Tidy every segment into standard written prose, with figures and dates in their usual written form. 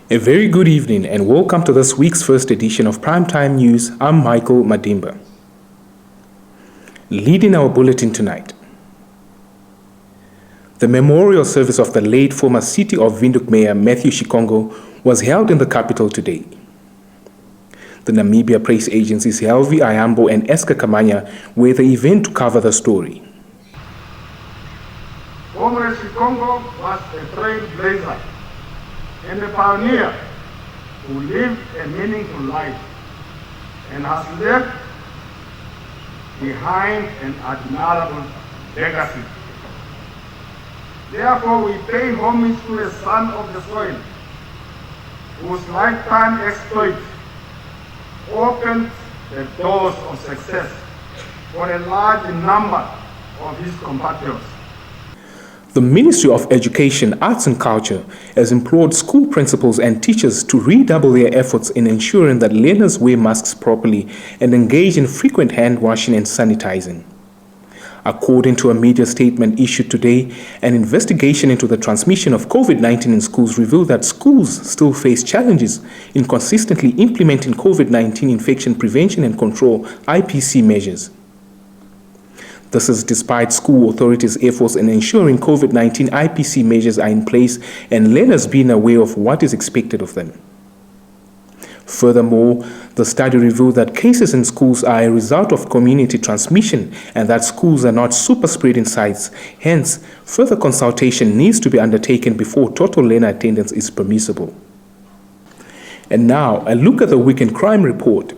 A very good evening and welcome to this week's first edition of Primetime News. I'm Michael Madimba. Leading our bulletin tonight, the memorial service of the late former City of Windhoek Mayor Matthew Shikongo was held in the capital today. The Namibia Press agencies Helvi Ayambo and Eska Kamanya were the event to cover the story. Former Shikongo was a trailblazer and a pioneer who lived a meaningful life and has left behind an admirable legacy. Therefore, we pay homage to a son of the soil whose lifetime exploits opened the doors of success for a large number of his compatriots. The Ministry of Education, Arts and Culture has implored school principals and teachers to redouble their efforts in ensuring that learners wear masks properly and engage in frequent hand washing and sanitizing. According to a media statement issued today, an investigation into the transmission of COVID-19 in schools revealed that schools still face challenges in consistently implementing COVID-19 infection prevention and control (IPC) measures. This is despite school authorities' efforts in ensuring COVID-19 IPC measures are in place and learners being aware of what is expected of them. Furthermore, the study revealed that cases in schools are a result of community transmission and that schools are not super spreading sites. Hence, further consultation needs to be undertaken before total learner attendance is permissible. And now, a look at the Weekend Crime Report.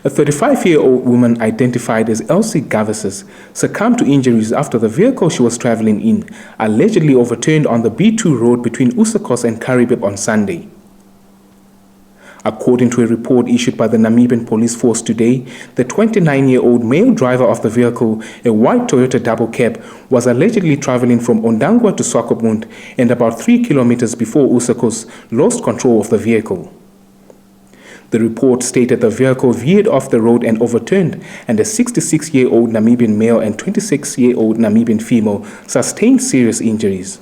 A 35-year-old woman identified as Elsie Gavises succumbed to injuries after the vehicle she was traveling in allegedly overturned on the B2 road between Usakos and Karibib on Sunday. According to a report issued by the Namibian Police Force today, the 29-year-old male driver of the vehicle, a white Toyota double cab, was allegedly traveling from Ondangwa to Swakopmund and about 3 kilometers before Usakos lost control of the vehicle. The report stated the vehicle veered off the road and overturned, and a 66-year-old Namibian male and 26-year-old Namibian female sustained serious injuries.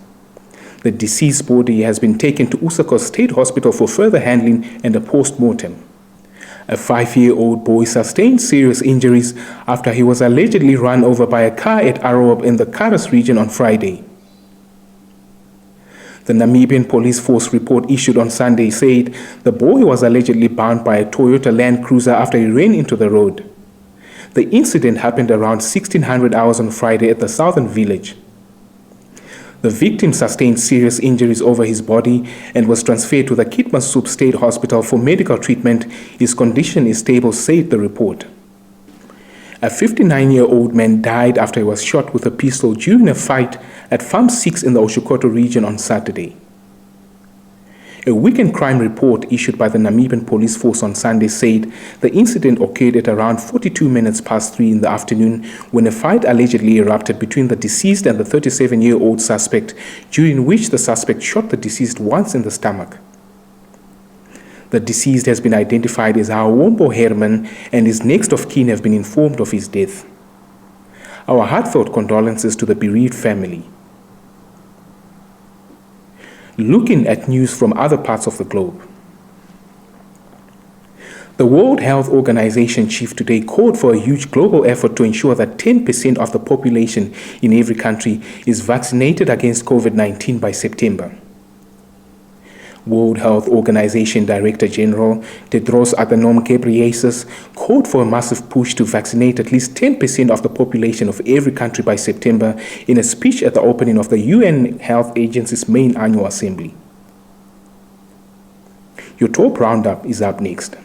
The deceased body has been taken to Usakos State Hospital for further handling and a post-mortem. A 5-year-old boy sustained serious injuries after he was allegedly run over by a car at Aroab in the Karas region on Friday. The Namibian Police Force report issued on Sunday said the boy was allegedly bound by a Toyota Land Cruiser after he ran into the road. The incident happened around 1600 hours on Friday at the Southern Village. The victim sustained serious injuries over his body and was transferred to the Keetmanshoop State Hospital for medical treatment. His condition is stable, said the report. A 59-year-old man died after he was shot with a pistol during a fight at Farm 6 in the Oshokoto region on Saturday. A weekend crime report issued by the Namibian Police Force on Sunday said the incident occurred at around 42 minutes past 3 in the afternoon when a fight allegedly erupted between the deceased and the 37-year-old suspect, during which the suspect shot the deceased once in the stomach. The deceased has been identified as Hawombo Herman, and his next of kin have been informed of his death. Our heartfelt condolences to the bereaved family. Looking at news from other parts of the globe. The World Health Organization chief today called for a huge global effort to ensure that 10% of the population in every country is vaccinated against COVID-19 by September. World Health Organization Director General Tedros Adhanom Ghebreyesus called for a massive push to vaccinate at least 10% of the population of every country by September in a speech at the opening of the UN Health Agency's main annual assembly. Your top roundup is up next.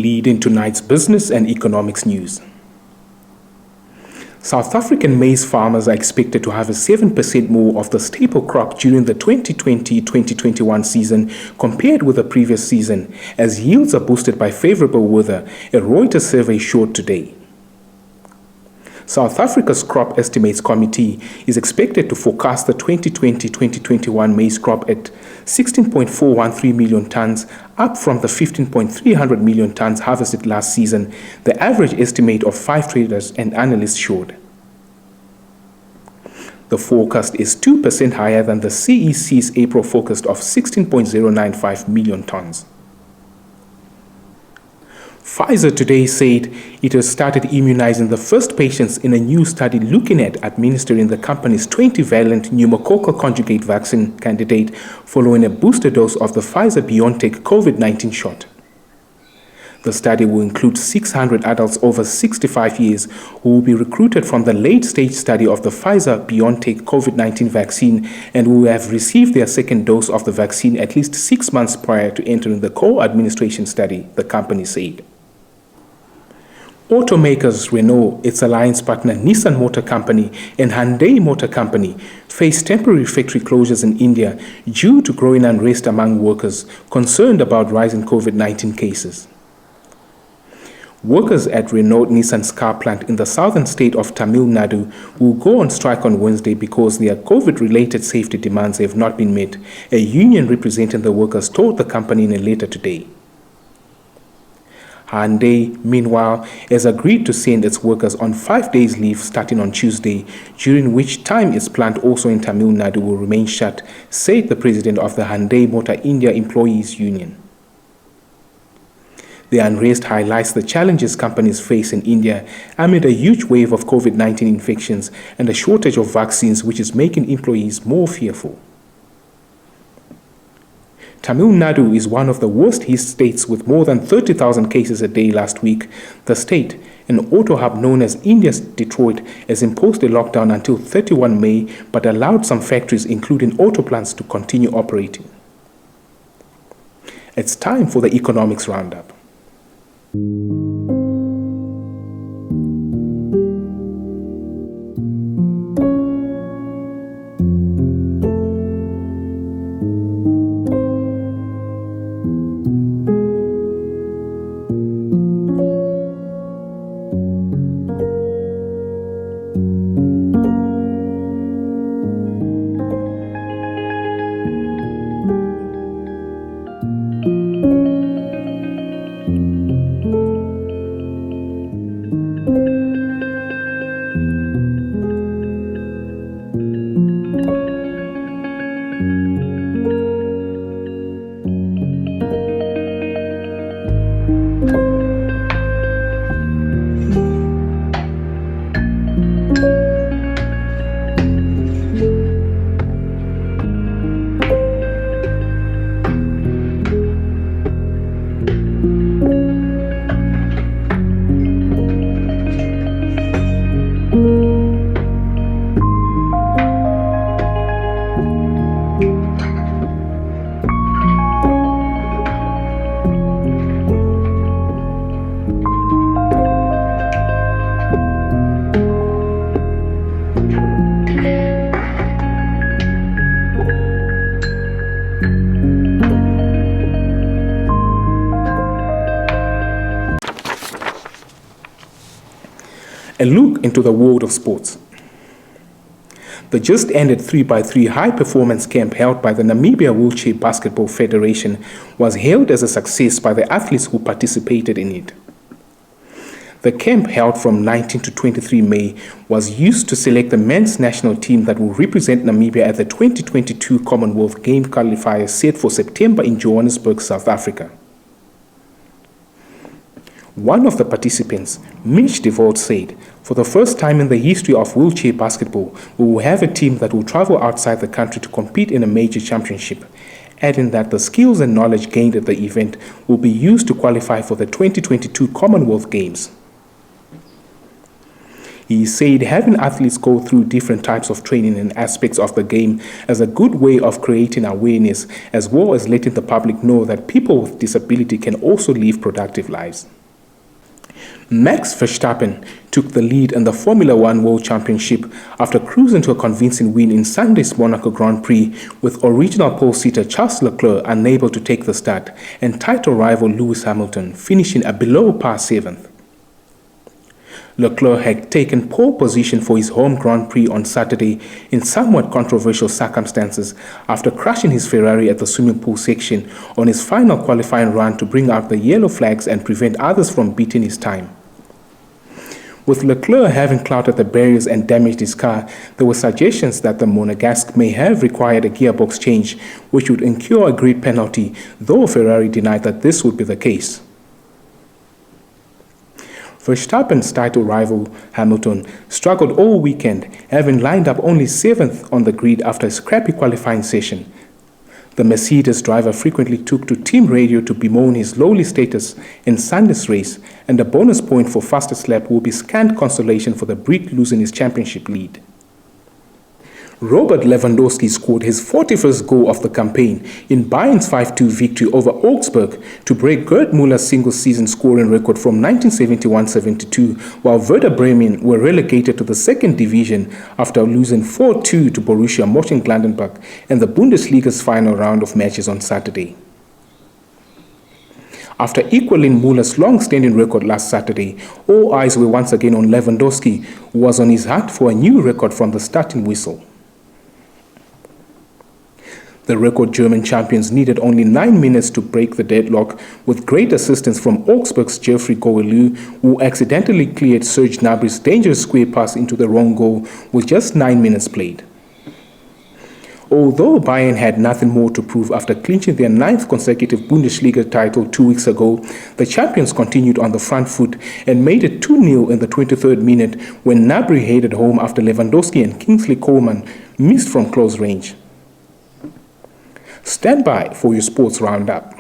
Leading tonight's business and economics news. South African maize farmers are expected to have a 7% more of the staple crop during the 2020-2021 season compared with the previous season, as yields are boosted by favorable weather, a Reuters survey showed today. South Africa's Crop Estimates Committee is expected to forecast the 2020-2021 maize crop at 16.413 million tons, up from the 15.300 million tons harvested last season, the average estimate of 5 traders and analysts showed. The forecast is 2% higher than the CEC's April forecast of 16.095 million tons. Pfizer today said it has started immunizing the first patients in a new study looking at administering the company's 20-valent pneumococcal conjugate vaccine candidate following a booster dose of the Pfizer-BioNTech COVID-19 shot. The study will include 600 adults over 65 years who will be recruited from the late-stage study of the Pfizer-BioNTech COVID-19 vaccine and who have received their second dose of the vaccine at least 6 months prior to entering the co-administration study, the company said. Automakers Renault, its alliance partner Nissan Motor Company, and Hyundai Motor Company face temporary factory closures in India due to growing unrest among workers concerned about rising COVID-19 cases. Workers at Renault Nissan's car plant in the southern state of Tamil Nadu will go on strike on Wednesday because their COVID-related safety demands have not been met, a union representing the workers told the company in a letter today. Hyundai, meanwhile, has agreed to send its workers on 5 days leave starting on Tuesday, during which time its plant also in Tamil Nadu will remain shut, said the president of the Hyundai Motor India Employees Union. The unrest highlights the challenges companies face in India amid a huge wave of COVID-19 infections and a shortage of vaccines, which is making employees more fearful. Tamil Nadu is one of the worst hit states with more than 30,000 cases a day last week. The state, an auto hub known as India's Detroit, has imposed a lockdown until 31 May but allowed some factories, including auto plants, to continue operating. It's time for the economics roundup. A look into the world of sports. The just ended 3x3 high-performance camp held by the Namibia Wheelchair Basketball Federation was hailed as a success by the athletes who participated in it. The camp, held from 19 to 23 May, was used to select the men's national team that will represent Namibia at the 2022 Commonwealth Games qualifiers set for September in Johannesburg, South Africa. One of the participants, Mitch DeVault, said, "For the first time in the history of wheelchair basketball, we will have a team that will travel outside the country to compete in a major championship," adding that the skills and knowledge gained at the event will be used to qualify for the 2022 Commonwealth Games. He said having athletes go through different types of training and aspects of the game is a good way of creating awareness, as well as letting the public know that people with disability can also live productive lives. Max Verstappen took the lead in the Formula One World Championship after cruising to a convincing win in Sunday's Monaco Grand Prix, with original pole-sitter Charles Leclerc unable to take the start and title rival Lewis Hamilton finishing a below-par 7th. Leclerc had taken pole position for his home Grand Prix on Saturday in somewhat controversial circumstances after crashing his Ferrari at the swimming pool section on his final qualifying run to bring out the yellow flags and prevent others from beating his time. With Leclerc having clouted the barriers and damaged his car, there were suggestions that the Monegasque may have required a gearbox change, which would incur a grid penalty, though Ferrari denied that this would be the case. Verstappen's title rival Hamilton struggled all weekend, having lined up only 7th on the grid after a scrappy qualifying session. The Mercedes driver frequently took to team radio to bemoan his lowly status in Sunday's race, and a bonus point for fastest lap will be scant consolation for the Brit losing his championship lead. Robert Lewandowski scored his 41st goal of the campaign in Bayern's 5-2 victory over Augsburg to break Gerd Muller's single-season scoring record from 1971-72, while Werder Bremen were relegated to the second division after losing 4-2 to Borussia Mönchengladbach in the Bundesliga's final round of matches on Saturday. After equaling Muller's long-standing record last Saturday, all eyes were once again on Lewandowski, who was on his hunt for a new record from the starting whistle. The record German champions needed only 9 minutes to break the deadlock, with great assistance from Augsburg's Geoffrey Goelu, who accidentally cleared Serge Gnabry's dangerous square pass into the wrong goal with just 9 minutes played. Although Bayern had nothing more to prove after clinching their 9th consecutive Bundesliga title 2 weeks ago, the champions continued on the front foot and made it 2-0 in the 23rd minute when Gnabry headed home after Lewandowski and Kingsley Coman missed from close range. Stand by for your sports roundup.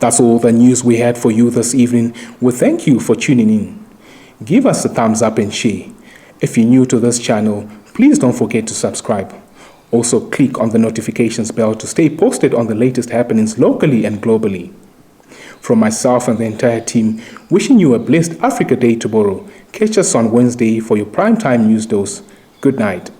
That's all the news we had for you this evening. We thank you for tuning in. Give us a thumbs up and share. If you're new to this channel, please don't forget to subscribe. Also click on the notifications bell to stay posted on the latest happenings locally and globally. From myself and the entire team, wishing you a blessed Africa Day tomorrow. Catch us on Wednesday for your primetime news dose. Good night.